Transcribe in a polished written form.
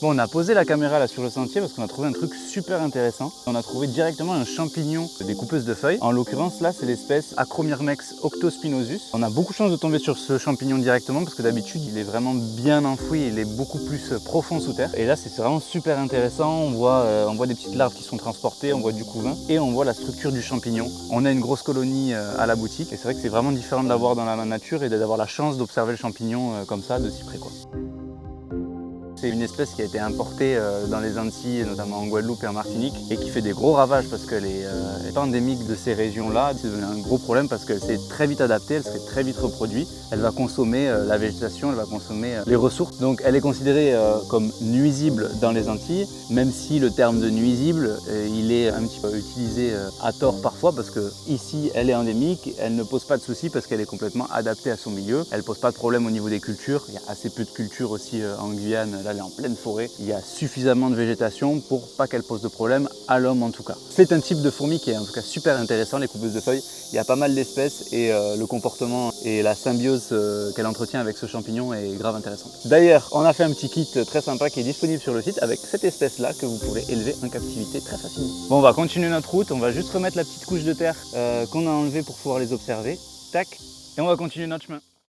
Bon, on a posé la caméra là sur le sentier parce qu'on a trouvé un truc super intéressant. On a trouvé directement un champignon des coupeuses de feuilles. En l'occurrence là, c'est l'espèce Acromyrmex octospinosus. On a beaucoup de chance de tomber sur ce champignon directement parce que d'habitude il est vraiment bien enfoui, il est beaucoup plus profond sous terre. Et là c'est vraiment super intéressant, on voit des petites larves qui sont transportées, on voit du couvain et on voit la structure du champignon. On a une grosse colonie à la boutique et c'est vrai que c'est vraiment différent de l'avoir dans la nature et d'avoir la chance d'observer le champignon comme ça de si près quoi. C'est une espèce qui a été importée dans les Antilles, notamment en Guadeloupe et en Martinique, et qui fait des gros ravages parce qu'elle est pas endémique de ces régions-là. C'est devenu un gros problème parce qu'elle s'est très vite adaptée, elle s'est très vite reproduite. Elle va consommer la végétation, elle va consommer les ressources. Donc elle est considérée comme nuisible dans les Antilles, même si le terme de nuisible, il est un petit peu utilisé à tort parfois parce que ici elle est endémique, elle ne pose pas de soucis parce qu'elle est complètement adaptée à son milieu. Elle pose pas de problème au niveau des cultures. Il y a assez peu de cultures aussi en Guyane. Là, elle est en pleine forêt, il y a suffisamment de végétation pour pas qu'elle pose de problème à l'homme en tout cas. C'est un type de fourmi qui est en tout cas super intéressant, les coupeuses de feuilles. Il y a pas mal d'espèces et le comportement et la symbiose qu'elle entretient avec ce champignon est grave intéressant. D'ailleurs, on a fait un petit kit très sympa qui est disponible sur le site avec cette espèce-là que vous pourrez élever en captivité très facilement. Bon, on va continuer notre route, on va juste remettre la petite couche de terre qu'on a enlevée pour pouvoir les observer. Tac, et on va continuer notre chemin.